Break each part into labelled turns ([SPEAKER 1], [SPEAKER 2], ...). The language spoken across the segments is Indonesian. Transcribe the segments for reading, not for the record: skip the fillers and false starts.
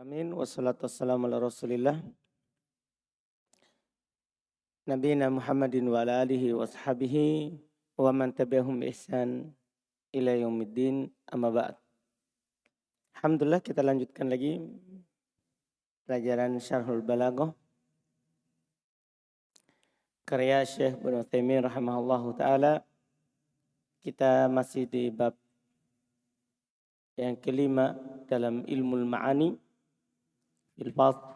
[SPEAKER 1] Alamin wassalatu wassalamu ala rasulillah nabiyina Muhammadin wa ala alihi wa sahbihi wa man tabi'ahum bi ihsan ila yaumiddin amma ba'd. Alhamdulillah kita lanjutkan lagi pelajaran Syarhul Balaghah karya Syekh Ibnu Utsaimin rahimahullahu taala. Kita masih di bab yang kelima dalam ilmu ma'ani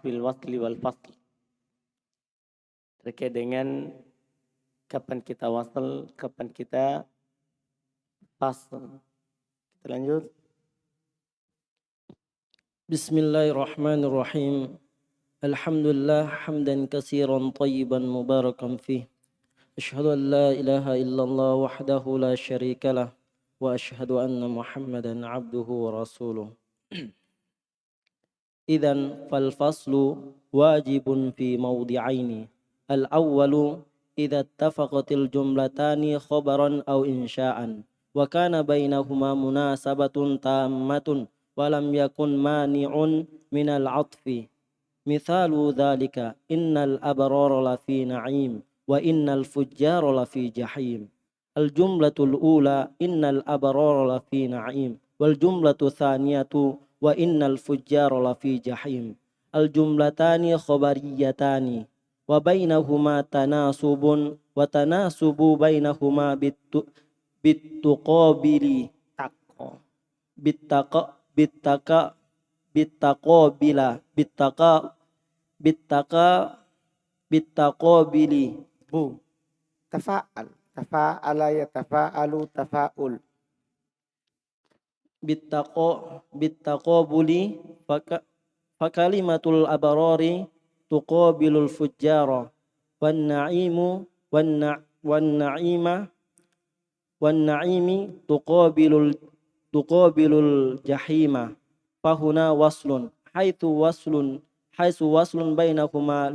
[SPEAKER 1] fil wasli wal fasl, terkait dengan kapan kita wasl, kapan kita fasl. Kita lanjut.
[SPEAKER 2] Bismillahirrahmanirrahim. Alhamdulillah hamdan katsiran tayyiban mubarakan fih. Asyhadu an la ilaha illallah wahdahu la syarikalah wa asyhadu anna Muhammadan abduhu wa rasuluh. Idzan fal faslu wajibun fi mawdi'aini. Al-awwalu idza ittafaqatil jumlatani khabaran aw insya'an wa kana bainahuma munasabatun tammatun wa lam yakun mani'un minal 'athfi. Mithalu dzalika innal abrara lafi na'im wa innal fujjara lafi jahim. Al-jumlatul ula innal abrara lafi na'im wal jumlatu tsaniyatu wa innal fujjara lafi jahim. Al-jumlatani khabariyatani wa bainahuma tanasubun wa tanasubu bainahuma bituqabili bitaqabili
[SPEAKER 1] Bu. Tafa'al. Tafa'ala ya tafa'alu tafa'ul.
[SPEAKER 2] bitaqabuli fakalimatul abarari tuqabilul fujjara wan na'imu wan na'imi tuqabilul jahima fahuna waslun haitsu waslun bainahuma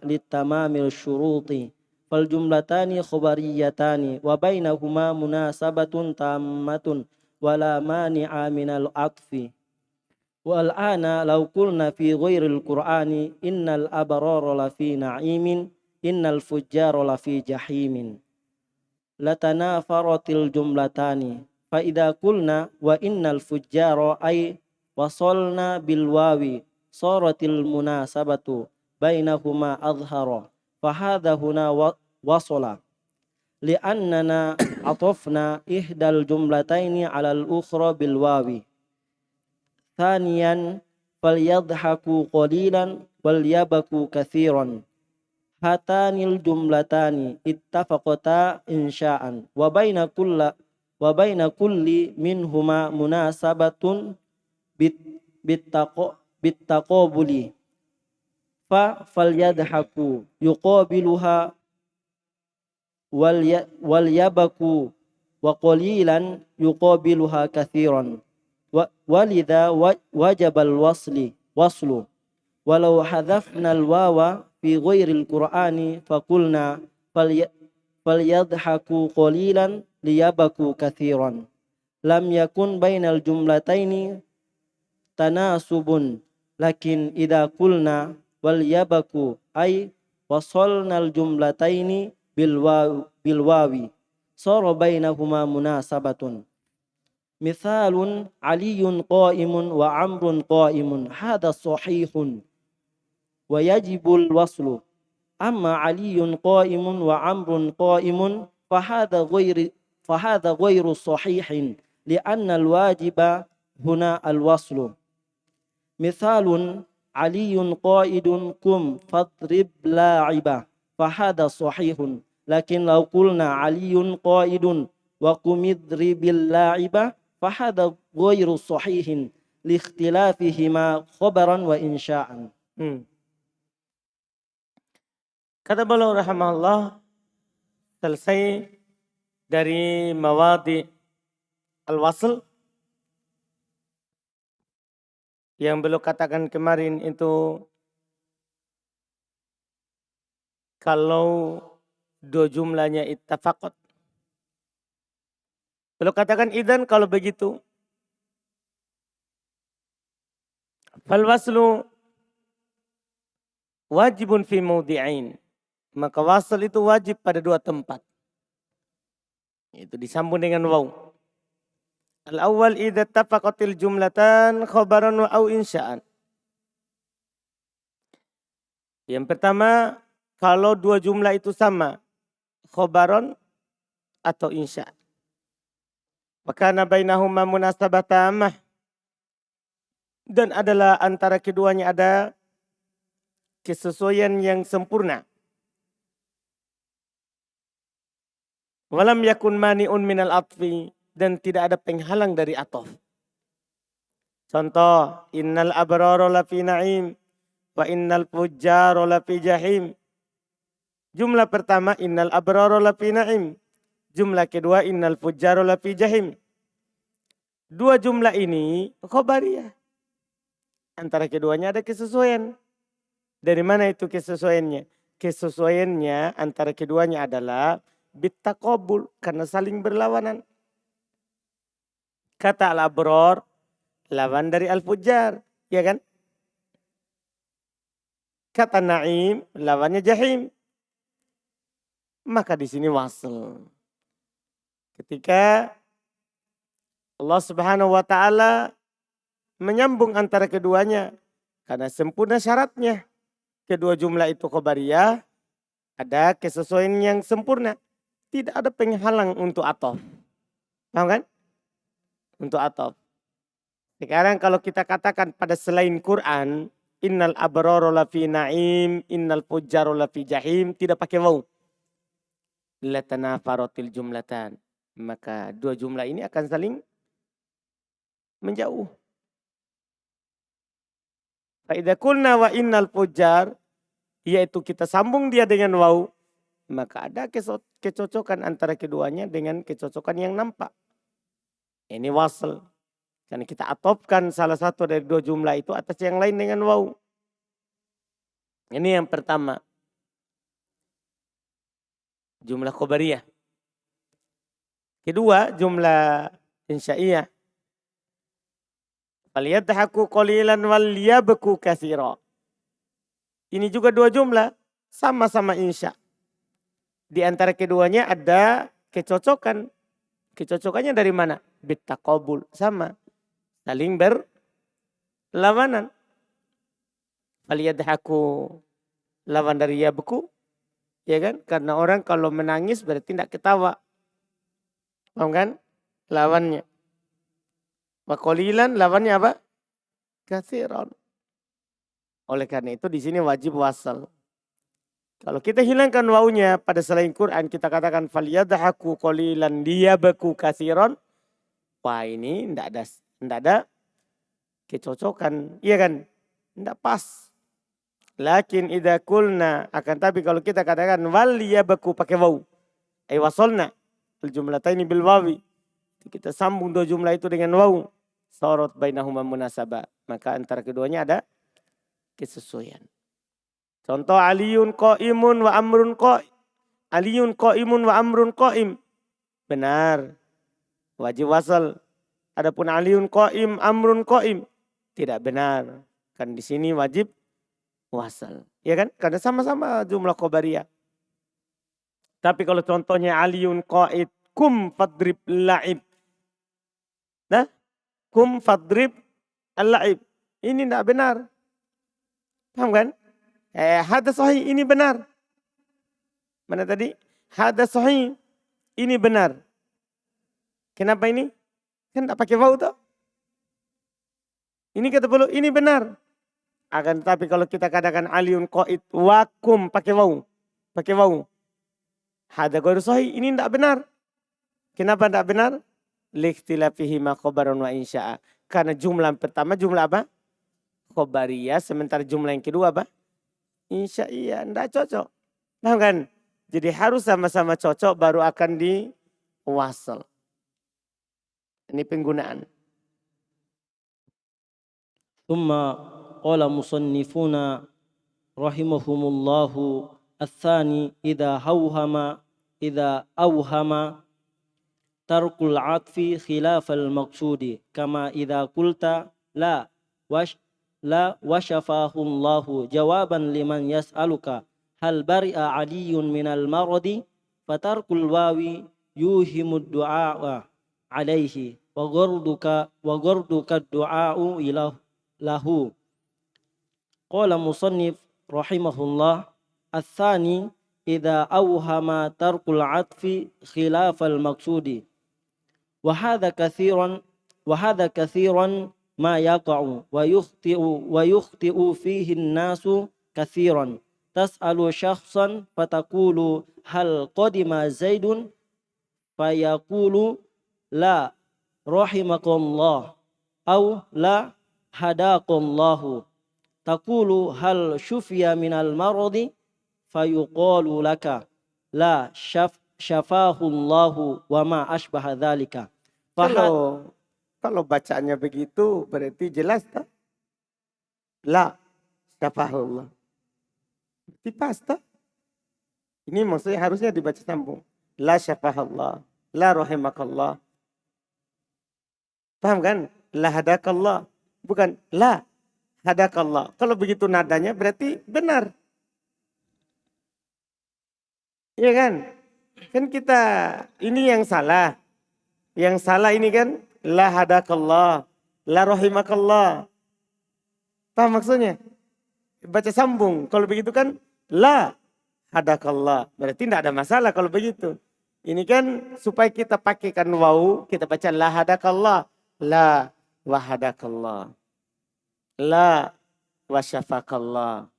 [SPEAKER 2] litamamil syuruti fal jumlatani khabariyatani wa bainahuma munasabatun tammatun wala mani'a minal atfi. Wal ana law qulna fi ghairil qur'ani innal abrara lafi na'imin innal fujjara lafi jahimin latanafaratil jumlatani fa idza qulna wa innal fujjara ay wasalna bil wawi saratil munasabatu bainahuma adhara fa hadha huna wasala li'annana atafna ihdal jumlataini 'alal ukhra bil wawi. Thaniyan falyadhaku qalilan wal yabaku katsiran. Hatanil jumlatani ittafaqata insya'an wa baina kulli minhuma munasabatun bittaqabuli falyadhaku yuqabiluha wal yabaku wa qalilan yuqabiluha katsiran. Walidha wajabal waslu walau hadhafnal wawa fi ghairil qur'ani faqulna falyadhaku qalilan liyabaku katsiran lam yakun bainal jumlataini tanasubun lakin idza qulna wal yabaku ay wasalnal jumlataini bil wawi sara bainahuma munasabatun. Mithalun aliyun qa'imun wa amrun qa'imun hadha sahihun wa yajibul waslu. Amma aliyun qa'imun wa amrun qa'imun fahadha ghairu sahihin li'anna al-wajiba huna al-waslu. Mithalun aliyun qa'idun kum fadrib la'iba fahadha sahihun lakin law qulna aliyun qa'idun wa kumidribil la'iba fahadha ghairu sahihin liikhtilafihima khabaran wa insya'an.
[SPEAKER 1] Kata beliau rahimahullah, selesai dari mawadi al-wasl yang beliau katakan kemarin itu kalau dua jumlahnya ittafaqat Beliau katakan idzan kalau begitu. Fal waslu wajibun fi mawdi'ain. Maka wasl itu wajib pada dua tempat. Itu disambung dengan waw. Al-awwal idza tafaqatil jumlatan khabaran wa au insya'an. Yang pertama, kalau dua jumlah itu sama, khabaran atau insya. Maka bainahuma munasabah tamah. Dan adalah antara keduanya ada kesesuaian yang sempurna. Walam yakun mani'un minal atfi. Dan tidak ada penghalang dari atof. Contoh, innal abrara lafi na'im. Wa innal fujjara lafi jahim. Jumlah pertama, innal abrara lafi na'im. Jumlah kedua, innal fujjara lafi jahim. Dua jumlah ini khobariyah. Antara keduanya ada kesesuaian. Dari mana itu kesesuaiannya? Kesesuaiannya antara keduanya adalah bittaqabul, karena saling berlawanan. Kata al-abrar lawan dari al-fujjar, ya kan? Kata na'im lawannya jahim. Maka di sini wasl. Ketika Allah Subhanahu wa taala menyambung antara keduanya karena sempurna syaratnya. Kedua jumlah itu khobariyah, ada kesesuaian yang sempurna. Tidak ada penghalang untuk atof. Paham kan? Untuk atof. Sekarang kalau kita katakan pada selain Quran, innal abrara lafi na'im, innal fujjara lafi jahim, tidak pakai waw. Latanafaratil jumlatan. Maka dua jumlah ini akan saling menjauh. Fa'idha kulna wa innal fujjar, yaitu kita sambung dia dengan waw, maka ada kecocokan antara keduanya dengan kecocokan yang nampak. Ini wasl. Karena kita atopkan salah satu dari dua jumlah itu atas yang lain dengan waw. Ini yang pertama. Jumlah khobariyah. Kedua, jumlah insya'iyah. Faliyadhaku qalilan wal yabku katsira. Ini juga dua jumlah, sama-sama insya. Di antara keduanya ada kecocokan. Kecocokannya dari mana? Bittaqabul, sama. Saling berlawanan. Faliyadhaku lawan dari yabku. Ya kan? Karena orang kalau menangis berarti tidak ketawa. Paham kan? Lawannya. Wa qalilan lawannya apa? Katsiran. Oleh karena itu di sini wajib wasal. Kalau kita hilangkan wawunya pada selain Quran, kita katakan falyadhaku qalilan liyabku katsiran. Wah, ini tidak ada kecocokan, iya kan? Tidak pas. Lakin idza qulna, akan tapi kalau kita katakan wal liyabku pakai waw. Ay wasalna al jumlataini bil wawi. Kita sambung dua jumlah itu dengan waw. Sarat bainahuma munasabah. Maka antara keduanya ada kesesuaian. Contoh aliyun qa'imun wa amrun qa'im. Aliyun qa'imun wa amrun qa'im. Benar. Wajib wasal. Adapun aliyun qa'im, amrun qa'im. Tidak benar. Kan di sini wajib wasal. Ya kan? Karena sama-sama jumlah khobariyah. Tapi kalau contohnya aliyun qa'id kum fadrib la'ib. Nah, kum fadrib al-la'ib. Ini tidak benar. Paham kan? Hada sahih, ini benar. Mana tadi? Hada sahih, ini benar. Kenapa ini? Kan tidak pakai waw toh. Ini kata beliau, ini benar. Akan tapi kalau kita katakan aliyun qa'id wakum pakai waw. Pakai waw. Hada ghairu sahih, ini tidak benar. Kenapa tidak benar? Likhtilafihi ma khabaran wa insya'a. Karena jumlah pertama jumlah apa? Khobariyah. Sementara jumlah yang kedua apa? Insya'iyah. Tidak cocok. Paham kan? Jadi harus sama-sama cocok baru akan diwasal. Ini penggunaan.
[SPEAKER 2] Thumma qala musannifuna rahimahumullahu الثاني إذا أوهم tarkul atfi khilafal maqsudi kama idza qulta la wash la washafahu Allahu jawaban liman yas'aluka hal bari'a aliyun minal maradi fatarkul wawi yuhimud du'a alaihi wa gharduka du'a'u lahu. Qala musannif rahimahullah الثاني إذا أوهم ترك العطف خلاف المقصود وهذا كثيرا ما يقع ويخطئ فيه الناس كثيرا تسأل شخصا فتقول هل قدم زيد فيقول لا رحمك الله أو لا هداك الله تقول هل شفي من المرض فيقال لك لا شفاه الله وما أشبه ذلك.
[SPEAKER 1] Kalau bacaannya begitu berarti jelas tak? La syafahullah. Berarti pas tak? Ini maksudnya harusnya dibaca sambung. La syafahullah. La rahimakallah. Paham kan? La hadakallah. Bukan la hadakallah. Kalau begitu nadanya berarti benar. Iya kan? Kan kita ini yang salah. Yang salah ini kan la hadakallah, la rahimakallah. Paham maksudnya? Baca sambung. Kalau begitu kan la hadakallah. Berarti tidak ada masalah kalau begitu. Ini kan supaya kita pakaikan waw, kita baca la hadakallah, la wahadakallah, la wasyafakallah.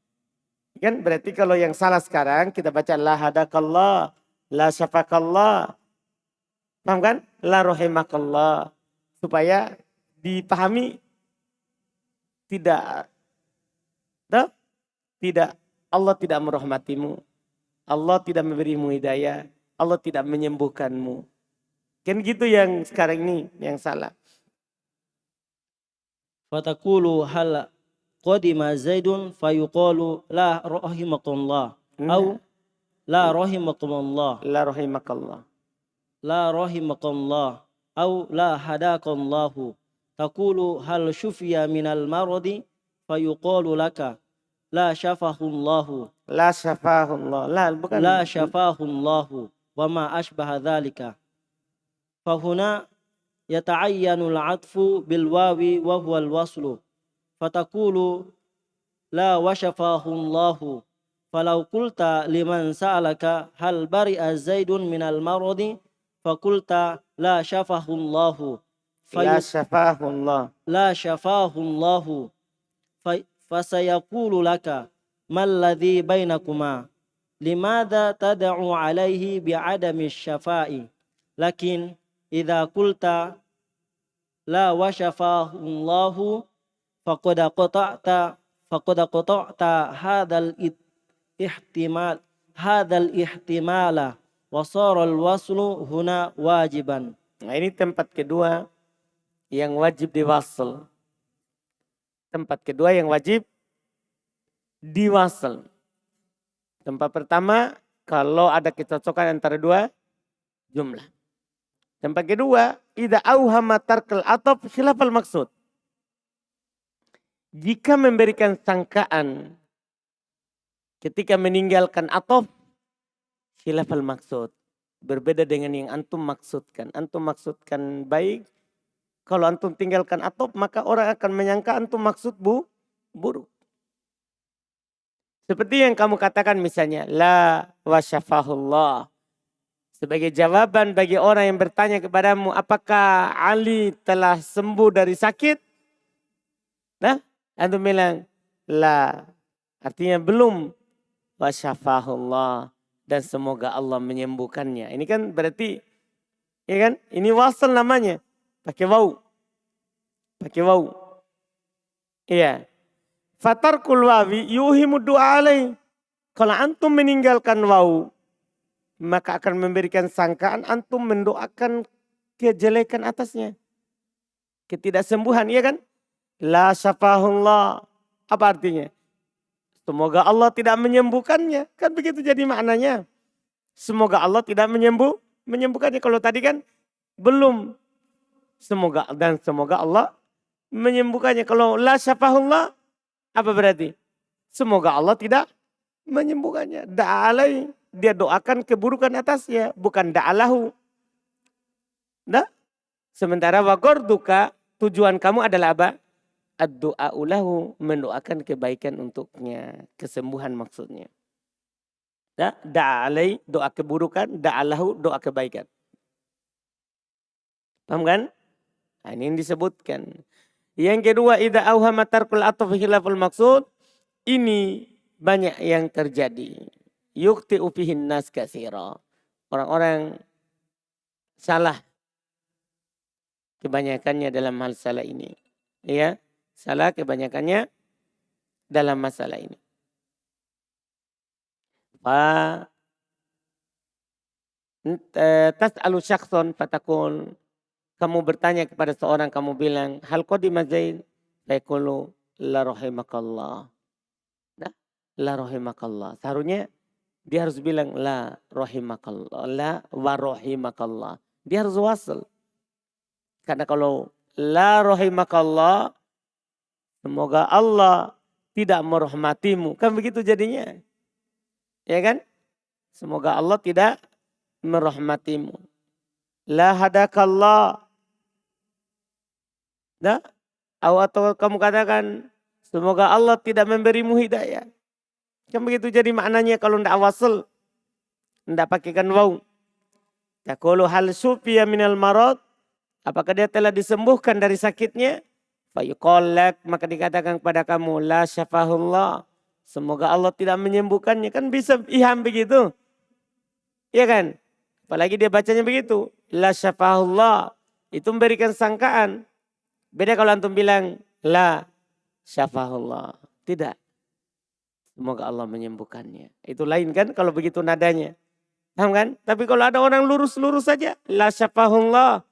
[SPEAKER 1] Kan berarti kalau yang salah sekarang kita baca la hadakallah, la syafakallah. Paham kan? La rahimakallah. Supaya dipahami tidak Allah tidak merahmatimu. Allah tidak memberimu hidayah. Allah tidak menyembuhkanmu. Kan gitu yang sekarang ini yang salah.
[SPEAKER 2] Fataqulu hal qadima Zaidun fayuqalu la rahimakallah au la rahimakallah.
[SPEAKER 1] La rahimakallah.
[SPEAKER 2] La rahimakallah au la hadakallahu. Taqulu hal syufiya minal maradi fayuqalu laka la syafahullahu.
[SPEAKER 1] La syafahullah. La bukan.
[SPEAKER 2] La syafahullahu wa ma ashbaha dhalika. Fahuna yata'ayyanu al-'atfu bil wawi wa huwa al-waslu. Fataqulu la washafahullahu. Falau qulta liman sa'alaka hal bari'a Zaidun minal maradi faqulta la syafahullahu.
[SPEAKER 1] La syafahullah.
[SPEAKER 2] La syafahullahu. Fasayaqulu laka mal ladzi bainakuma limadha tad'u alaihi bi'adami syafa'i. Lakin idza qulta la washafahullahu faqad qata'ta hadzal ihtimala wa sara al-waslu huna wajiban.
[SPEAKER 1] Nah, ini tempat kedua yang wajib diwasal. Tempat kedua yang wajib diwasal. Tempat pertama kalau ada kecocokan antara dua jumlah. Tempat kedua, idza auhama tarkal ataf khilafal maksud. Jika memberikan sangkaan ketika meninggalkan ataf khilafal maksud. Berbeda dengan yang antum maksudkan. Antum maksudkan baik. Kalau antum tinggalkan ataf maka orang akan menyangka antum maksud buruk. Seperti yang kamu katakan misalnya la wasyafahullah. Sebagai jawaban bagi orang yang bertanya kepadamu apakah Ali telah sembuh dari sakit? Nah, antum bilang la. Artinya belum. Wasyafahullah. Dan semoga Allah menyembuhkannya. Ini kan berarti, ya kan? Ini wasal namanya. Pakai waw. Pakai waw. Iya. Fatarkul wawi yuhimu du'a alaih. Kalau antum meninggalkan waw, maka akan memberikan sangkaan antum mendoakan kejelekan atasnya. Ketidaksembuhan, iya kan? La syafahullah. Apa artinya? Semoga Allah tidak menyembuhkannya. Kan begitu jadi maknanya. Semoga Allah tidak menyembuhkannya. Kalau tadi kan Belum. Semoga Allah menyembuhkannya. Kalau la syafahullah, apa berarti? Semoga Allah tidak menyembuhkannya. Da'alai, dia doakan keburukan atasnya, bukan da'alahu. Nah, sementara wagorduka, tujuan kamu adalah apa? Ad-du'a'u lahu, mendoakan kebaikan untuknya, kesembuhan maksudnya. Da'alai, doa keburukan, da'alahu, doa kebaikan. Paham kan? Nah, ini yang disebutkan. Yang kedua, idza auhama tarkul ataf khilaful maksud, ini banyak yang terjadi. Yukti ufihin nas katsira. Orang-orang salah kebanyakannya dalam masalah ini. Ya, salah kebanyakannya dalam masalah ini. Fa tas'alu syakhsan fatakun, kamu bertanya kepada seorang, kamu bilang hal qadima Zaid, fayaqulu la rahimakallah. Nah, la rahimakallah. Seharusnya dia harus bilang la rahimakallah, la wa rahimakallah. Dia harus wasal. Karena kalau la rahimakallah, semoga Allah tidak merahmatimu. Kan begitu jadinya. Ya kan? Semoga Allah tidak merahmatimu. La hadakallah. Nah, atau kamu katakan semoga Allah tidak memberimu hidayah. Kan begitu jadi maknanya kalau tidak wasal. Tidak pakaikan waw. Taqulu hal sufiya minal marad. Apakah dia telah disembuhkan dari sakitnya? Fayuqallak, maka dikatakan kepada kamu la syafahullah. Semoga Allah tidak menyembuhkannya. Kan bisa iham begitu. Iya kan? Apalagi dia bacanya begitu. La syafahullah. Itu memberikan sangkaan. Beda kalau antum bilang la syafahullah. Tidak. Semoga Allah menyembuhkannya. Itu lain kan kalau begitu nadanya. Paham kan? Tapi kalau ada orang lurus-lurus saja. La syafahullah.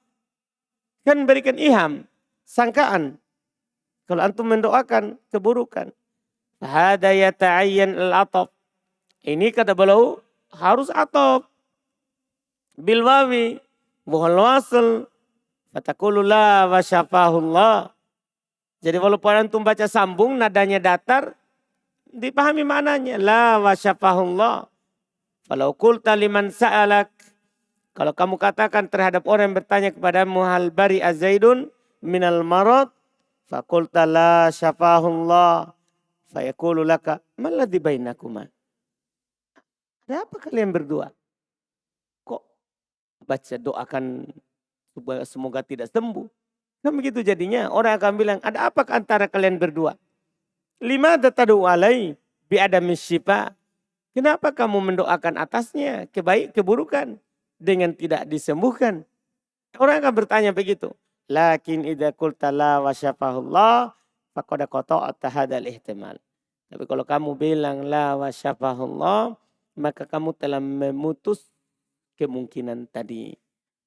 [SPEAKER 1] Kan berikan iham. Sangkaan. Kalau antum mendoakan keburukan. Hada yata'ayyan al-ataf. Ini kata beliau harus ataf. Bilwawi. Buhal wasl. Fatakulu la wa syafahullah. Jadi walaupun antum baca sambung, nadanya datar. Dipahami maknanya. La wa syafahullah. Falau qulta liman sa'alak. Kalau kamu katakan terhadap orang yang bertanya kepadamu hal bari azaidun minal marad. Fakulta la syafahullah. Fayaqulu laka maladhi bainakuma. Ada apa kalian berdua? Kok baca doakan semoga tidak sembuh? Kan begitu jadinya. Orang akan bilang ada apa antara kalian berdua? Lima tadu alai bi adamis syifa. Kenapa kamu mendoakan atasnya keburukan dengan tidak disembuhkan? Orang akan bertanya begitu. Lakin idza qulta la wa syafahullah faqad qata'ta hadzal ihtimal. Tapi kalau kamu bilang la wa syafahullah, maka kamu telah memutus kemungkinan tadi.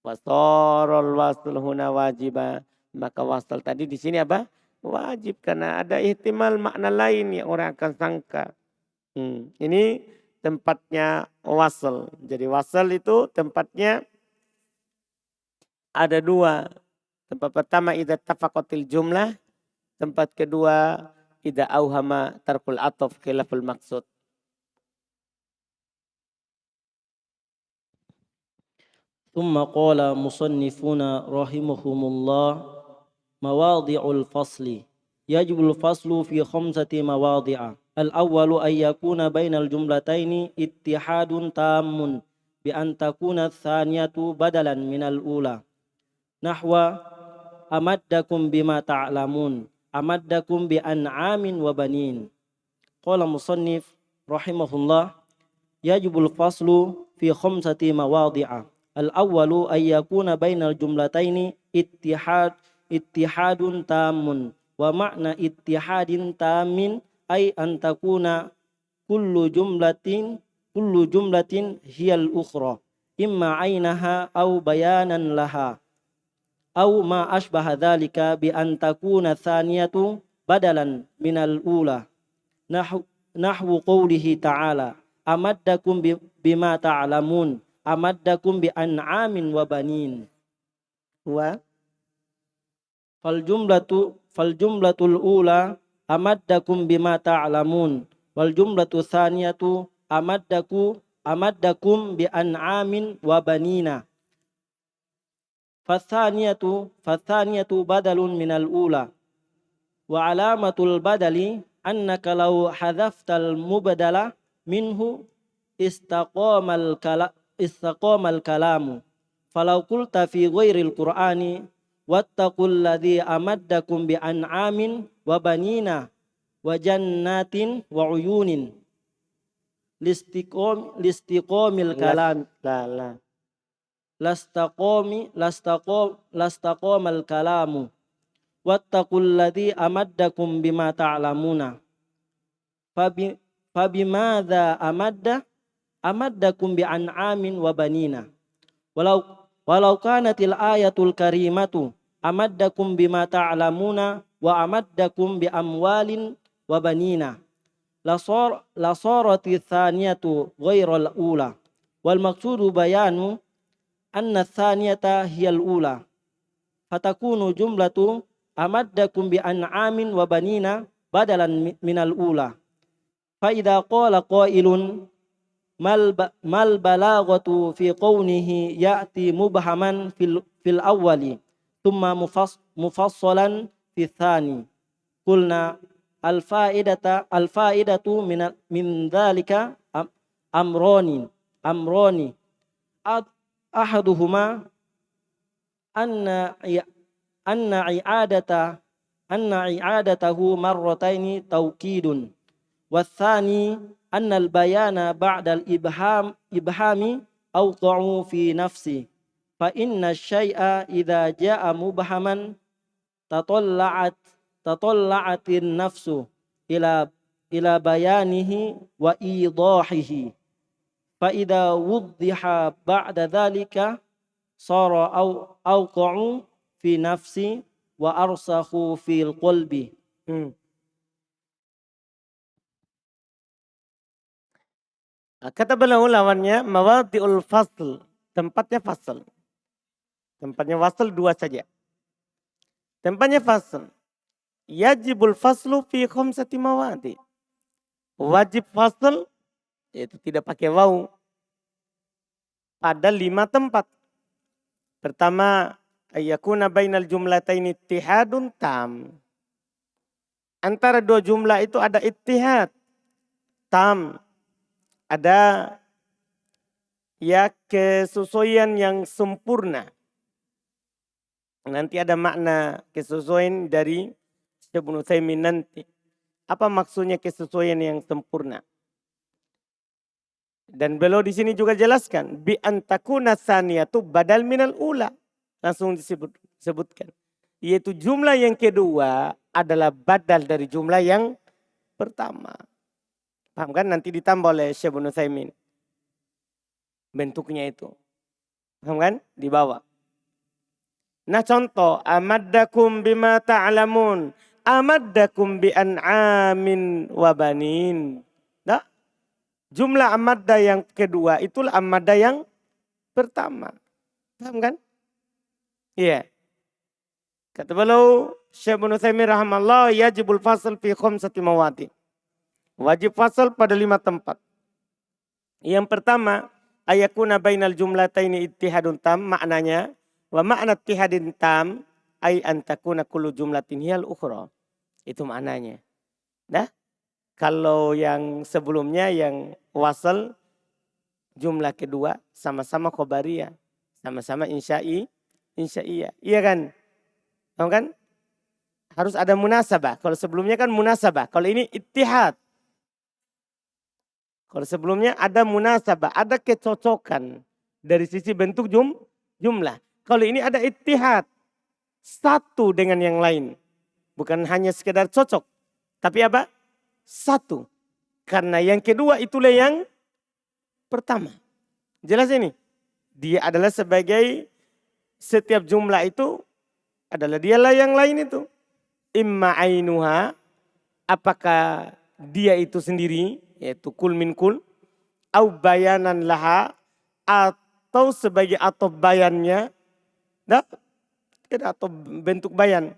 [SPEAKER 1] Wasarul wasl huna wajiba. Maka wasal tadi di sini apa? Wajib, karena ada ihtimal makna lain yang orang akan sangka. Ini tempatnya wasal. Jadi wasal itu tempatnya ada dua. Tempat pertama idza tafaqatil jumlah. Tempat kedua idza auhama tarkul ataf khilaful maksud.
[SPEAKER 2] ثم قال مصنفون رحمهم الله مواضع الفصل يجب الفصل في 5 مواضع. الأول أن يكون بين الجملتين اتحاد تام بأن تكون الثانية بدلا من الأولى نحو أمدكم بما تعلمون أمدكم بأنعام وبنين. قال مصنف رحمه الله يجب الفصل في 5 مواضع. الأول أن يكون بين الجملتين اتحاد تام. ومعنى اتحاد تام أي أن تكون كل جملة هي الأخرى إما عينها أو بيانا لها أو ما أشبه ذلك بأن تكون الثانية بدلا من الأولى نحو قوله تعالى أمدكم بما تعلمون أمدكم بأنعام وبنين.
[SPEAKER 1] Wa
[SPEAKER 2] Faljumlatul ula amaddakum bima ta'lamun wal jumlatu tsaniyatu amaddakum bi an'amin wa banina. Fathaniyatu badalun minal ula wa alamatul badali annaka law hadhaftal mubdala minhu istaqamal kalamu falau qulta fi ghairil qur'ani wattaqul ladzi amaddakum bi an'amin wa banina wa jannatin wa uyunin listiqomil kalam
[SPEAKER 1] la
[SPEAKER 2] lastaqomal kalamu wattaqul ladzi amaddakum bima ta'lamuna fabimadza amaddakum bi an'amin wa banina walau kanatil ayatul karimatu amaddakum bima ta'lamuna wa amaddakum bi amwalin wa banina lasarati thaniyatu ghairal ula wal maqsudu bayanu anna thaniyata hiyal ula fatakunu jumlatu amaddakum bi an'amin wa banina badalan minal ula fa idza qala qailun mal balaghatu fi qawnihi ya'ti mubhaman fil awwali thumma mufassalan fi tsani qulna al fa'idatu min dhalika amroni ahaduhuma anna i'adatahu marrataini tawkidun wathani anna al-bayana ba'da al-ibhami awqa'u fi nafsi fa inna syai'a idza ja'a mubhaman tatalla'atin nafsu ila bayanihi wa idahihi fa idza wuddiha ba'da dhalika sara awqa'u fi nafsi wa arsakhu fil qalbi.
[SPEAKER 1] Kata beliau lawannya mawadhi'ul fasl, tempatnya fasl. Tempatnya fasl dua saja. Tempatnya fasl. Yajibul faslu fi khamsati mawadhi. Wajib fasl yaitu tidak pakai waw pada 5 tempat. Pertama, ayyakuna bainal jumlataini ittihadun tam. Antara dua jumlah itu ada ittihad tam. Ada ya kesesuaian yang sempurna. Nanti ada makna kesesuaian dari Ibnu Utsaimin nanti. Apa maksudnya kesesuaian yang sempurna? Dan beliau di sini juga jelaskan bi antakuna tsaniyatu badal minal ula. Langsung disebutkan. Yaitu jumlah yang kedua adalah badal dari jumlah yang pertama. Paham kan? Nanti ditambah oleh Syekh Ibnu Utsaimin. Bentuknya itu. Paham kan? Di bawah. Nah contoh. Amaddakum bima ta'lamun. Amaddakum bi an'amin wa banin. Nah, jumlah amadda yang kedua itulah amadda yang pertama. Paham kan? Iya. Kata beliau Syekh Ibnu Utsaimin rahimallahu yajibul fasl fi khamsati mawadhi. Wajib fasal pada 5 tempat. Yang pertama, ayakuna bainal jumlataini ittihadun tam, maknanya wa makna ittihadin tam ay antakuna kullu jumlatin hiyal ukhra. Itu maknanya. Nah, kalau yang sebelumnya yang wasal jumlah kedua sama-sama khobariyah, sama-sama insya'iyah. Iya kan? Tahu kan? Harus ada munasabah. Kalau sebelumnya kan munasabah, kalau ini ittihad. Kalau sebelumnya ada munasabah, ada kecocokan dari sisi bentuk jumlah. Kalau ini ada ittihad, satu dengan yang lain. Bukan hanya sekedar cocok, tapi apa? Satu. Karena yang kedua itulah yang pertama. Jelas ini? Dia adalah sebagai setiap jumlah itu adalah dialah yang lain itu. Imma ainuha, apakah dia itu sendiri, yaitu kul min kul, au bayanan laha, atau sebagai atau bayannya, nah, atau bentuk bayan.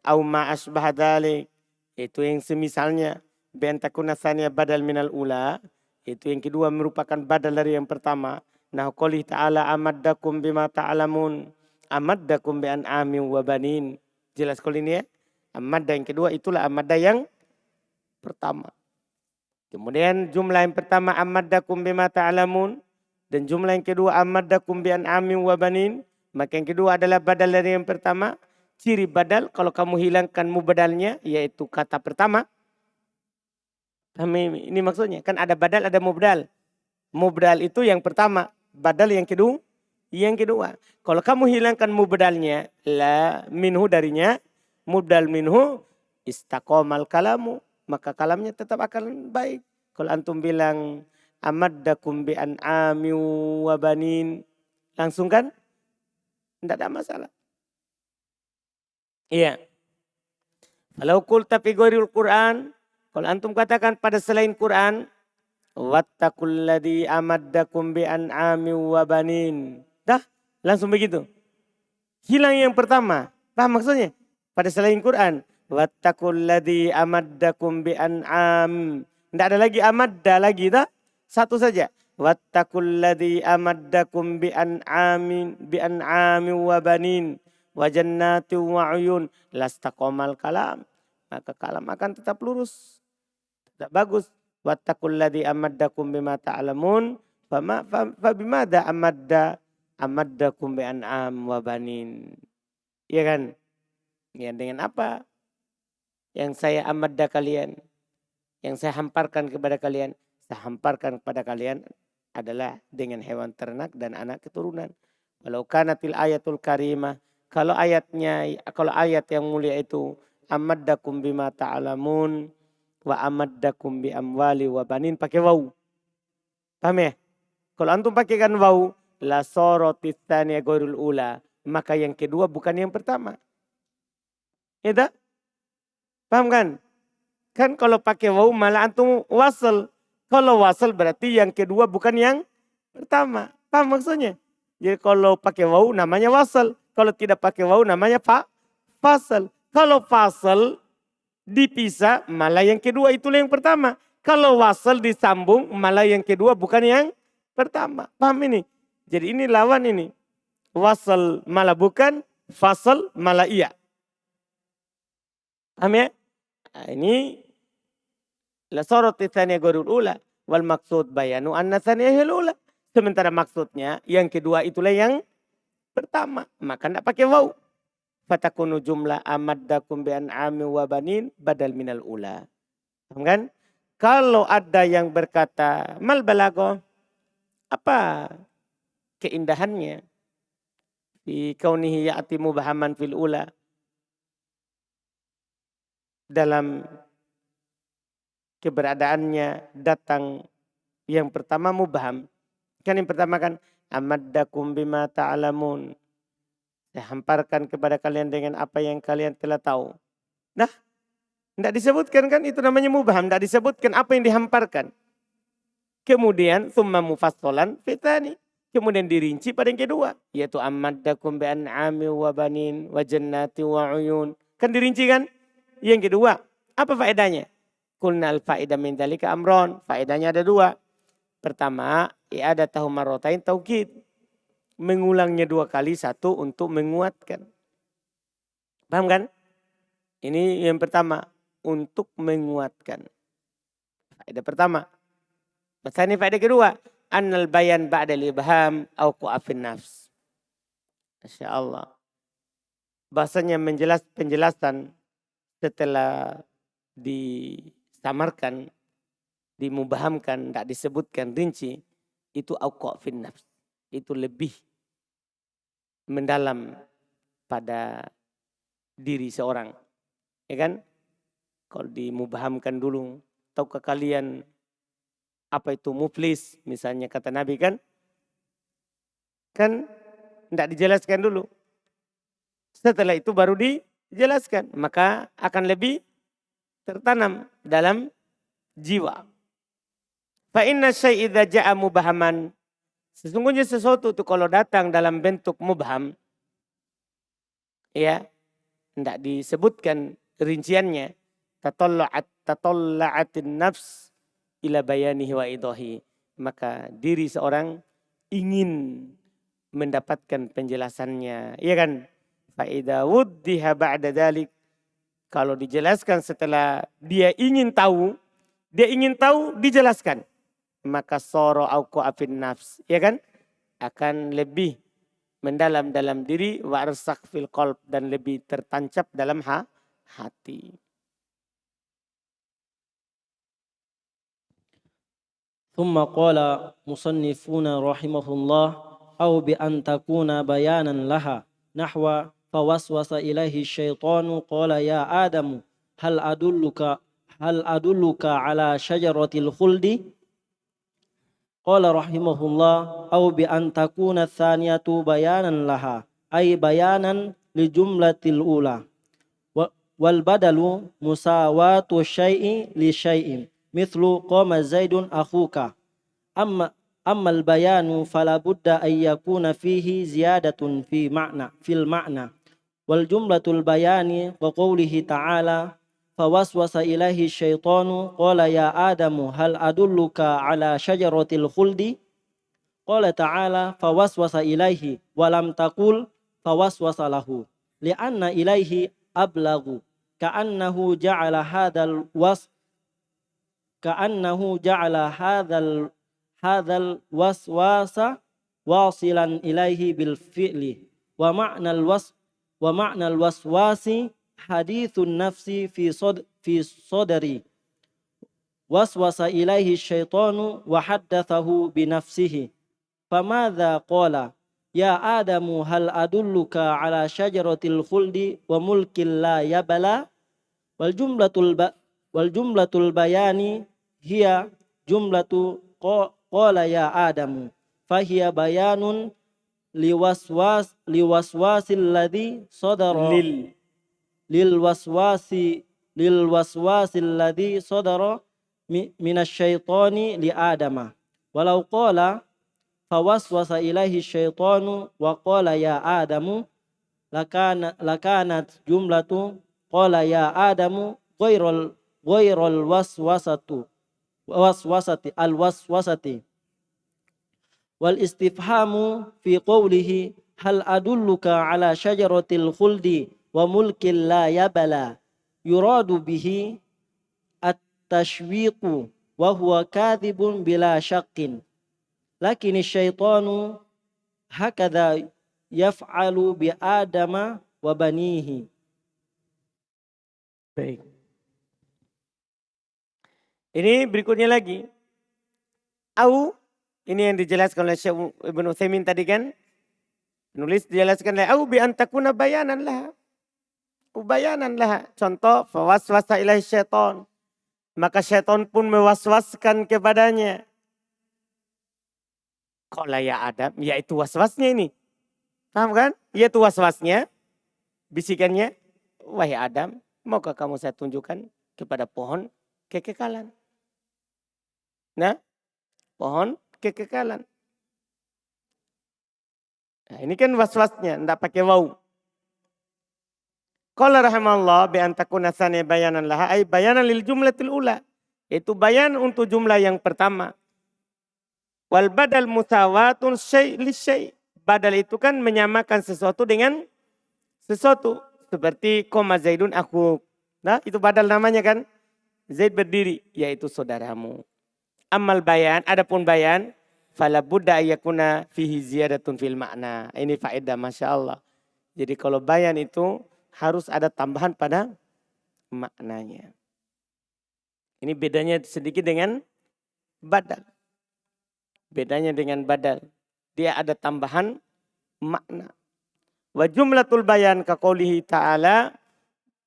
[SPEAKER 1] Au ma asbah dzalik, itu yang semisalnya bi an takuna tsaniyah badal minal ula, itu yang kedua merupakan badal dari yang pertama. Nah qouli ta'ala amaddakum bima ta'lamun, amaddakum bi an'amin wa banin. Jelas kalau ini ya. Amadda yang kedua itulah amadda yang pertama. Kemudian jumlah yang pertama amaddakum bima ta'lamun, dan jumlah yang kedua amaddakum bi an'amin wa banin. Maka yang kedua adalah badal dari yang pertama. Ciri badal kalau kamu hilangkan mubadalnya yaitu kata pertama. Ini maksudnya kan ada badal ada mubdal. Mubdal itu yang pertama, badal yang kedua. Yang kedua, kalau kamu hilangkan mubdalnya, la minhu darinya, mubdal minhu istaqomal kalamu, maka kalamnya tetap akan baik. Kalau antum bilang amaddakum bi an'ami wa banin, langsung kan tidak ada masalah. Iya. Kalau qulta fi ghairil Qur'an, kalau antum katakan pada selain Quran, wattaqul ladzi amaddakum bi an'ami wa banin. Dah, langsung begitu. Hilang yang pertama. Paham maksudnya? Pada selain Quran, wattaqul ladzi amaddakum bi an'am. Tidak ada lagi amadda lagi dah. Satu saja. Wattaqul ladzi amaddakum bi an'ami wa banin wa jannati wa uyun lastaqamal kalam, maka kalam akan tetap lurus, tetap bagus. Wattaqul ladzi amaddakum bima ta'lamun fa bimada amaddakum bi an'am wa banin. Iya kan? Ya dengan apa yang saya amadda kalian, yang saya hamparkan kepada kalian, saya hamparkan kepada kalian adalah dengan hewan ternak dan anak keturunan. Walau kanatil ayatul karimah, kalau ayat yang mulia itu amaddakum bima ta'lamun wa amaddakum bi amwali wa banin, pakai waw. Paham ya? Kalau antum pakaikan waw, la sorotis tsaniyah ghairul ula, maka yang kedua bukan yang pertama. Ya tak? Paham kan? Kan kalau pakai waw malah antum wasal. Kalau wasal berarti yang kedua bukan yang pertama. Paham maksudnya? Jadi kalau pakai waw namanya wasal. Kalau tidak pakai waw namanya fasal. Kalau fasal dipisah malah yang kedua itulah yang pertama. Kalau wasal disambung malah yang kedua bukan yang pertama. Paham ini? Jadi ini lawan ini. Wasal malah bukan, fasal malah iya. Paham ya? Nah, ini la soroti tsaniyah ghairul ula wal maksud bayanu anna tsaniyah ula. Sementara maksudnya yang kedua itulah yang pertama, maka tidak pakai waw. Fatakunu jumlah amaddakum bi an'ami wa banin badal minal ula. Paham kan? Kalau ada yang berkata mal balaghah, apa keindahannya fi kaunihi ya'ti mubhaman fil ula, dalam keberadaannya datang yang pertama mubham. Kan yang pertama kan amaddakum bima ta'lamun. Saya hamparkan kepada kalian dengan apa yang kalian telah tahu. Nah, tidak disebutkan kan itu namanya mubham. Tidak disebutkan apa yang dihamparkan. Kemudian summa mufassalan fitani. Kemudian dirinci pada yang kedua. Yaitu amaddakum bi an'ami wa banin wa jannati wa uyun. Kan dirinci kan? Yang kedua, apa faedahnya? Kulnal faedah min dzalika amron. Faedahnya ada dua. Pertama, i'adatuhu marratain taukid. Mengulangnya dua kali, satu untuk menguatkan. Paham kan? Ini yang pertama, untuk menguatkan. Faedah pertama. Ini faedah kedua, annal bayan ba'dal ibham au qu'afin nafs. Masya Allah. Bahasanya penjelasan setelah disamarkan, dimubahamkan, tidak disebutkan rinci, itu auqa' fin nafs. Itu lebih mendalam pada diri seorang. Ya kan? Kalau dimubahamkan dulu, tahukah kalian apa itu muflis? Misalnya kata Nabi kan? Kan tidak dijelaskan dulu. Setelah itu baru dijelaskan. Maka akan lebih tertanam dalam jiwa. Fa inna syai' idza ja'a mubahaman. Sesungguhnya sesuatu itu kalau datang dalam bentuk mubham, Ya, tidak disebutkan rinciannya. Tatalla'atin nafs ila bayanihi wa idahi. Maka diri seorang ingin mendapatkan penjelasannya. Iya kan? Fa'idha wuddiha ba'da dalik. Kalau dijelaskan setelah dia ingin tahu dijelaskan. Maka soro auku afin nafs. Iya kan? Akan lebih mendalam dalam diri wa arsak fil qalb dan lebih tertancap dalam hati.
[SPEAKER 2] ثم قال مصنفون رحمه الله أو بأن تكون بيانا لها نحو فوسوس إليه الشيطان قال يا آدم هل أدلك على شجرة الخلد قال رحمه الله أو بأن تكون الثانية بيانا لها أي بيانا لجملة الأولى والبدل مساواة الشيء لشيء مثل قام زيد أخوك أما البيان فلا بد أن يكون فيه زيادة في المعنى والجملة البيان وقوله تعالى فوسوس إليه الشيطان قال يا آدم هل أدلك على شجرة الخلد قال تعالى فوسوس إليه ولم تقل فوسوس له لأن إليه أبلغ كأنه جعل هذا الوسواس واصلا إليه بالفعل ومعنى الوسواس حديث النفس في صدري وسوس إليه الشيطان وحدثه بنفسه فماذا قال يا آدم هل أدلك على شجرة الخلد وملك لا يبلى والجملة البيان هي جملة قال يا آدم فهي بيان لوسواس الذي صدر للوسواس الذي صدر من الشيطان لآدم ولو قال فوسوس إليه الشيطان وقال يا آدم لكانت جملة قال يا آدم غير الوسوسة والاستفهام في قوله هل أدلك على شجرة الخلد وملك لا يبلى يراد به التشويق وهو كاذب بلا شك لكن الشيطان هكذا يفعل بآدم وبنيه.
[SPEAKER 1] Baik. Ini berikutnya lagi. Ini yang dijelaskan oleh Syekh Ibnu Utsaimin tadi kan. Penulis dijelaskan oleh bi antakuna bayanan lah. Bayanan lah. Contoh fawaswasa ilaihi syaitan. Maka syaitan pun mewaswaskan kepadanya. Qala ya Adam, yaitu waswasnya ini. Paham kan? Yaitu waswasnya. Bisikannya, wahai Adam, maukah kamu saya tunjukkan kepada pohon kekekalan? Nah, pohon kekekalan. Nah, ini kan waswasnya, tidak pakai waw. Qala rahimallah bi antakuna tsani bayanan laha ay bayanan lil jumlatil ula. Itu bayan untuk jumlah yang pertama. Wal badal musawatun syai' li syai'. Badal itu kan menyamakan sesuatu dengan sesuatu. Seperti koma Zaidun aku. Nah, itu badal namanya kan. Zaid berdiri, yaitu saudaramu. Amal bayan, adapun bayan, fala budda ayakuna fihi ziyadatun fil makna. Ini faedah Masya Allah. Jadi kalau bayan itu harus ada tambahan pada maknanya. Ini bedanya sedikit dengan badal. Bedanya dengan badal. Dia ada tambahan makna. Wa jumlatul bayan kaqoulihi ta'ala.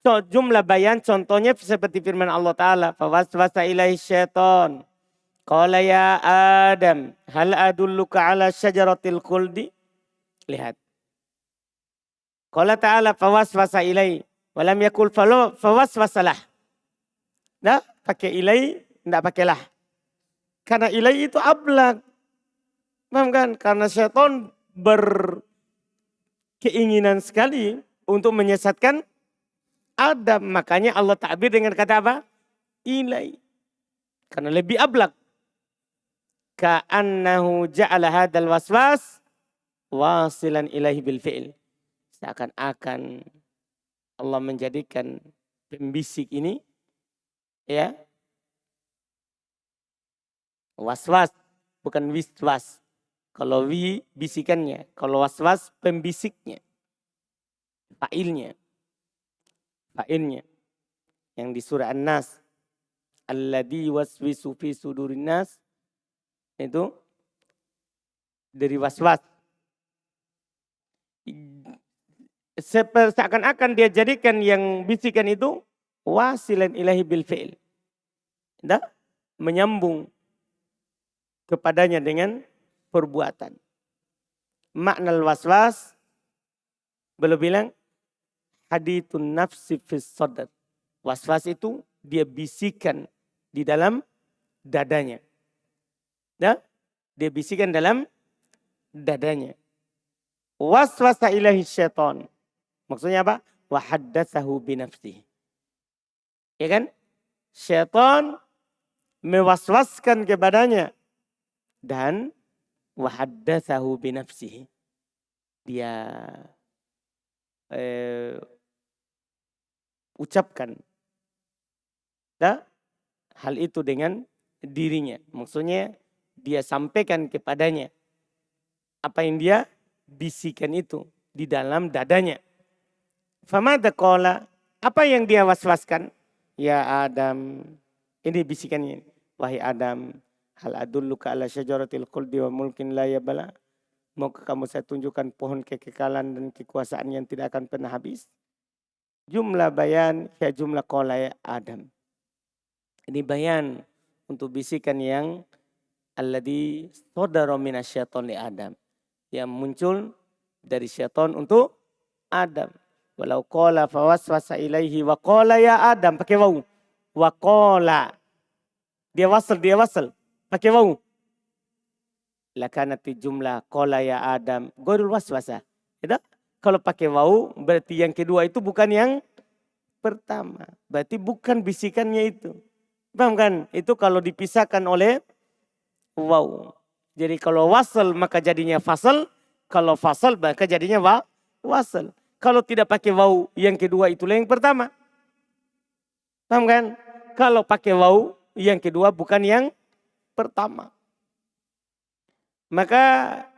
[SPEAKER 1] So, jumlah bayan contohnya seperti firman Allah Ta'ala. Fawaswasa ilaihi syaitan. Qala ya Adam. Hal adulluka ala syajaratil khuldi. Lihat. Qala Ta'ala fawaswasa ilaihi. Walam yakul fawaswasalah. Nah, pakai ilaihi. Tidak pakai lah. Karena ilaihi itu ablag. Paham kan? Karena syaitan berkeinginan sekali untuk menyesatkan Adam. Makanya Allah ta'bir dengan kata apa? Ilai. Karena lebih ablak. Ka'annahu ja'ala hadal waswas wasilan ilahi bil fi'il. Seakan-akan Allah menjadikan pembisik ini ya waswas, bukan wiswas. Kalau bisikannya, kalau waswas pembisiknya, fa'ilnya. Yang di surah An-Nas, alladzi waswisu fi sudurin nas, itu dari waswas. Seakan-akan dia jadikan yang bisikan itu wasilan ilahi bil fi'il. Menyambung kepadanya dengan perbuatan. Makna waswas beliau bilang hadithun nafsi fis sadr. Waswas itu dia bisikan di dalam dadanya. Dia bisikan dalam dadanya. Waswasa ilahi syaitan. Maksudnya apa? Wa haddatsahu binafsihi. Ya kan? Syaitan mewaswaskan kepadanya. Dan wa haddatsahu binafsihi. Dia ucapkan hal itu dengan dirinya. Maksudnya dia sampaikan kepadanya apa yang dia bisikan itu di dalam dadanya. Famada qala, apa yang dia waswaskan? Ya Adam, ini bisikannya. Wahai Adam, hal adulluka ala syajaratil khuldi wa mulkin la yabla. Maukah kamu saya tunjukkan pohon kekekalan dan kekuasaan yang tidak akan pernah habis? Jumlah bayan, ya jumlah qala ya Adam. Ini bayan untuk bisikan yang alladzi sadara minasyaiton li Adam. Yang muncul dari syaitan untuk Adam. Walau qala fawaswasa ilaihi wa qala ya Adam. Pakai waw. Wa qala. Dia wasal. Pakai waw. Lakanati jumlah qala ya Adam. Ghairul waswasa. Kalau pakai waw berarti yang kedua itu bukan yang pertama. Berarti bukan bisikannya itu. Paham kan? Itu kalau dipisahkan oleh waw. Jadi kalau wasal maka jadinya fasal. Kalau fasal maka jadinya wasal. Kalau tidak pakai waw yang kedua itulah yang pertama. Paham kan? Kalau pakai waw yang kedua bukan yang pertama. Maka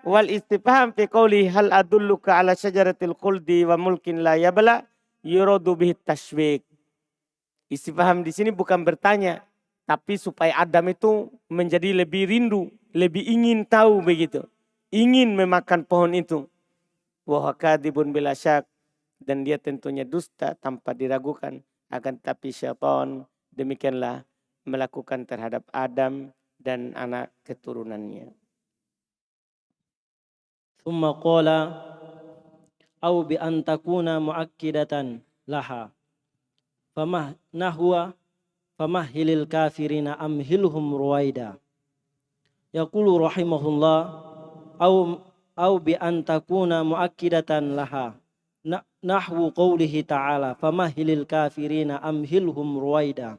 [SPEAKER 1] wal istifham fi qouli hal adulluka ala syajaratil khuldi wa mulkin la yabla yuradu bihi tashwiq. Istifham di sini bukan bertanya, tapi supaya Adam itu menjadi lebih rindu, lebih ingin tahu begitu. Ingin memakan pohon itu. Wa kadibun bila syak, dan dia tentunya dusta tanpa diragukan. Akan tapi syaitan demikianlah melakukan terhadap Adam dan anak keturunannya.
[SPEAKER 2] Thumma qala au bi an takuna muakkidatan laha. Famahhilil kafirina amhilhum ruwaida. Yaqulu rahimahullah au bi an takuna muakkidatan laha. Nahwu qawlihi ta'ala famahhilil kafirina amhilhum ruwaida.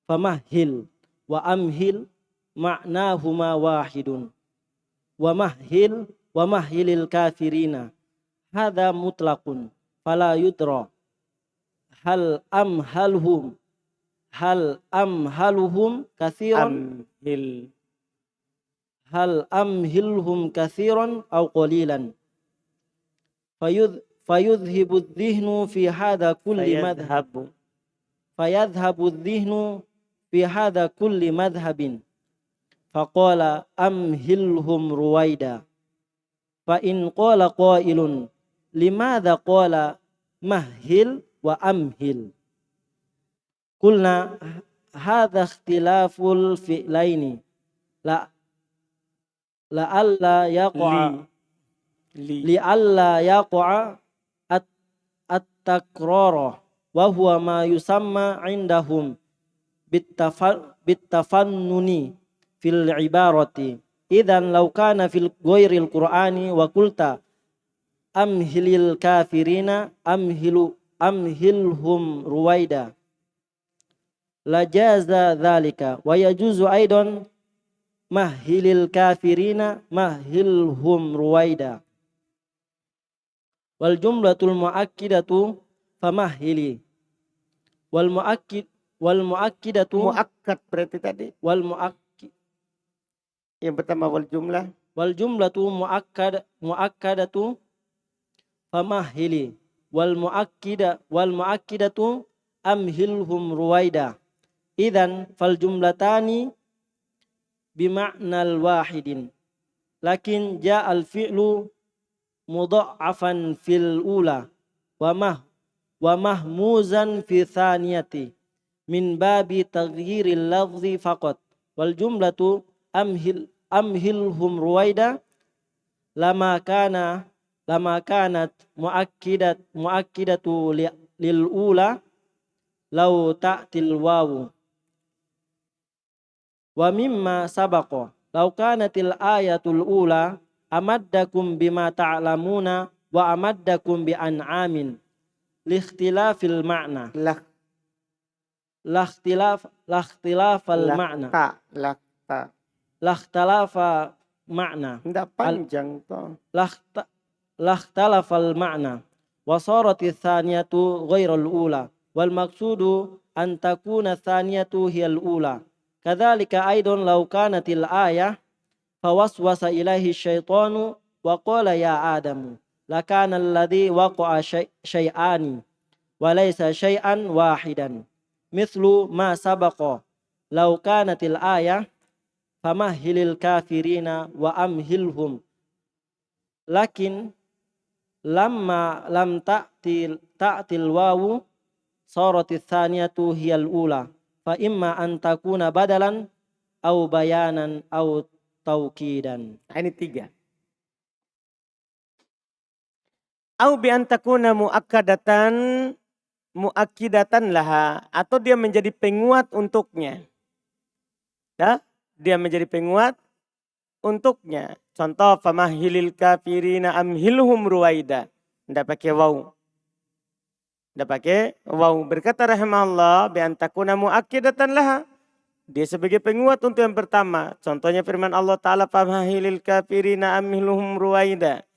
[SPEAKER 2] Famahhil wa amhil ma'nahuma wahidun. Wa mahhilil kafirina hadha mutlaqun fala yudra hal amhaluhum kathiran aw qalilan fayudhibu adh-dhihnu fi hadha kulli madhhabin faqala amhilhum ruwaida fa in qala qailun limadha qala mahhil wa amhil qulna hadha ikhtilaful fi'laini la'alla yaqa at-takrara wa huwa ma yusamma indahum bitafannuni fil ibarati idzan law kana fil ghairil qur'ani wa qulta amhilil kafirina amhilhum ruwaida lajaza dzalika wa yajuzu aidan mahilil kafirina mahilhum ruwaida wal jumlatul muakkidatu famahili wal muakkidatu
[SPEAKER 1] Muakkad berarti tadi. Yang pertama
[SPEAKER 2] wal jumlatu muakkadatu famahili wal muakkidatu amhilhum ruwaida idzan fal jumlatani bima'nal wahidin lakin ja'al fi'lu mudha'afan fil ula wa mahmuzan fi thaniyati min babi taghyiril lafzi faqat wal jumlatu amhilhum ruwaida lama kanat muakkidatu lil ula law ta'til wawu wa mimma sabaqa law kanatil ayatul ula amaddakum bima ta'lamuna wa amaddakum bi an'amin likhtilafil ma'na lakhtilafal ma'na lakhtalafa ma'na
[SPEAKER 1] Tidak panjang toh.
[SPEAKER 2] lakhtalafal ma'na wa sarati thaniyatu ghairal ula wal maqsudu an takuna thaniyatu hiyal ula kadzalika aidan law kanatil ayah fawaswasa ilaihi syaitanu wa qala ya adamu lakana alladhi waqa'a syai'ani wa laysa syai'an wahidan mithlu ma sabaqa law kanatil ayah famahhilil kafirina wa amhilhum lakin lamma lam ta'til wawu saratis thaniyatu hiyal ula fa imma an takuna badalan au bayanan au taukidan.
[SPEAKER 1] Ini 3. Au bi an takuna muakkidatan laha, atau dia menjadi penguat untuknya. Ya, dia menjadi penguat untuknya. Contoh famahilil kafirina amhilhum ruwaida. Tidak pakai waw. Tidak pakai waw. Berkata rahimahullah bi an takuna muakkidatan laha. Dia sebagai penguat untuk yang pertama. Contohnya firman Allah Ta'ala famahilil kafirina amhilhum ruwaida.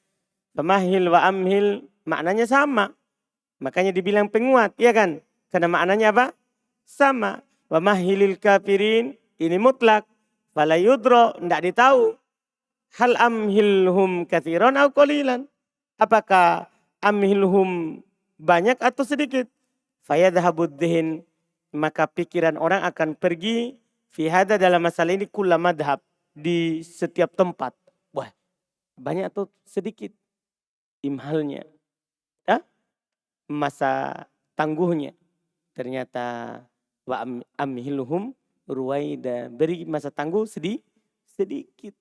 [SPEAKER 1] Famahil wa amhil maknanya sama. Makanya dibilang penguat, ya kan? Karena maknanya apa? Sama. Wa mahilil kafirin ini mutlak. Fala yudro, tidak ditahu. Hal amhilhum kathiran atau qalilan. Apakah amhilhum banyak atau sedikit? Fayadhabuddhin, maka pikiran orang akan pergi fi hada dalam masalah ini kulla madhab, di setiap tempat. Wah, banyak atau sedikit imhalnya, masa tangguhnya. Ternyata wa amhilhum ruwaida, beri masa tangguh sedikit.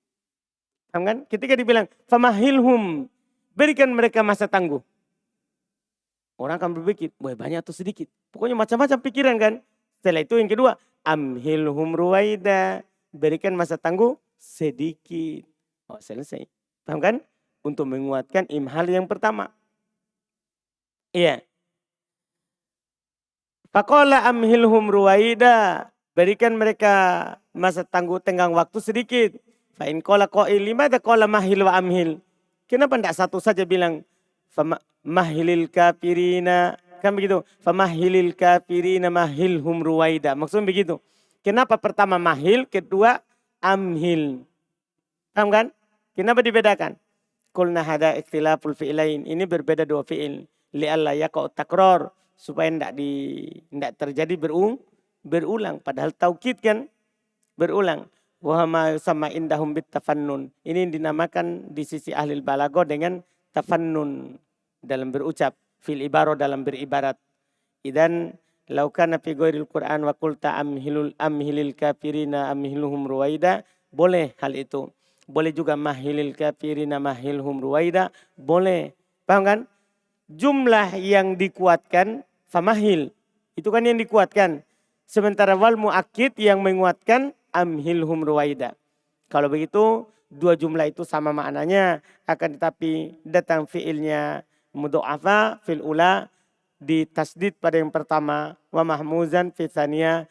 [SPEAKER 1] Kan? Ketika dibilang famahilhum, berikan mereka masa tangguh. Orang akan berpikir, wah banyak atau sedikit. Pokoknya macam-macam pikiran kan. Setelah itu yang kedua, amhilhum ruwaida, berikan masa tangguh sedikit. Oh, selesai. Paham kan? Untuk menguatkan imhal yang pertama. Iya. Faqala amhilhum ruwaida, berikan mereka masa tangguh tenggang waktu sedikit. Fa in qala qail limadza qala mahil wa amhil? Kenapa tidak satu saja bilang mahilil kafirina, kan begitu? Famahilil kafirina mahilhum ruwaida. Maksudnya begitu. Kenapa pertama mahil, kedua amhil? Paham kan? Kenapa dibedakan? Qulna hada ikhtilaful fi'lain. Ini berbeda dua fi'il. Li'alla yaqa'u takror, supaya tidak terjadi berulang. Padahal taukid kan berulang. Wa ma yusamma indahum bit tafannun. Ini dinamakan di sisi ahli balaghah dengan tafannun dalam berucap, fil ibaro dalam beribarat. Idan law kana fi ghairil Qur'an wa qulta amhilil kafirina amhilhum ruwaida, boleh hal itu. Boleh juga mahilil kafirina mahilhum ruwaida, boleh. Paham kan? Jumlah yang dikuatkan famahil, itu kan yang dikuatkan. Sementara wal muakkid yang menguatkan amhilhum ruwaida. Kalau begitu dua jumlah itu sama maknanya, akan tetapi datang fiilnya mudha'afa fil ula, ditasdid pada yang pertama, wa mahmuzan fi tsaniyah,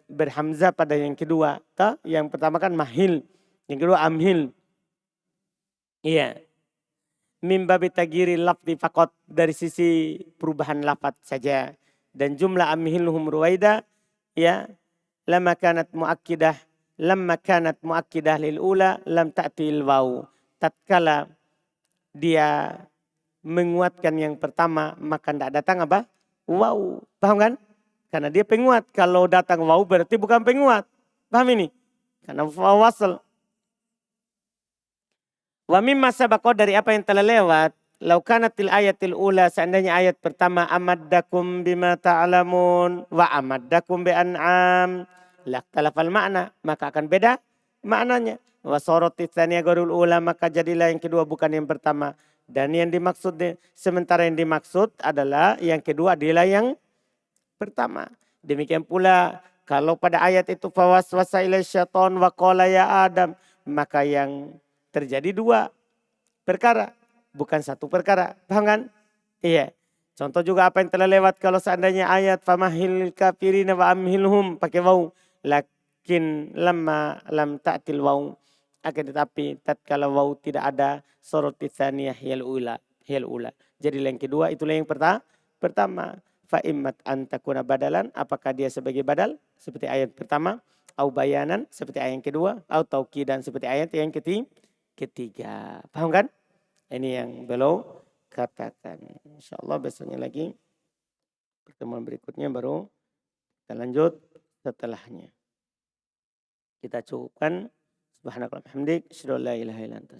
[SPEAKER 1] berhamzah pada yang kedua. Yang pertama kan mahil, yang kedua amhil. Iya. Mim babi tagiri lafzi faqat, dari sisi perubahan lafaz saja. Dan jumlah amhilhum ruwaida, ya, lamma kanat muakkidah lil ula lam ta'til waw. Tatkala dia menguatkan yang pertama maka tidak datang apa? Waw. Paham kan? Karena dia penguat. Kalau datang waw berarti bukan penguat. Paham ini? Karena waw wasl. Wa mimma sabaqa, dari apa yang telah lewat, lau kanatil ayatil ula, seandainya ayat pertama amaddakum bima ta'lamun wa amaddakum bi an'am, lakhtalafal makna, maka akan beda maknanya. Wa saratit tsaniyah ghairul ula, maka jadilah yang kedua bukan yang pertama. Dan yang dimaksud, sementara yang dimaksud adalah yang kedua adalah yang pertama. Demikian pula kalau pada ayat itu fawaswasa ilai syaitan wa qala ya Adam, maka yang terjadi dua perkara, bukan satu perkara. Paham kan? Iya. Contoh juga apa yang telah lewat, kalau seandainya ayat famahil kafirina wa amhilhum pakai waw, lakin lam ta'til waw, akan tetapi tatkala waw tidak ada, soroti tsaniyah hiyal ula. Jadi yang kedua itulah yang pertama. Fa immat antakuna badalan, apakah dia sebagai badal seperti ayat pertama, au bayanan seperti ayat yang kedua, au taukidan seperti ayat yang ketiga. Paham kan? Ini yang beliau katakan. InsyaAllah besoknya lagi, pertemuan berikutnya baru kita lanjut setelahnya. Kita cukupkan. Subhanakallahumma hamdik, asyhadu an la ilaha illa anta.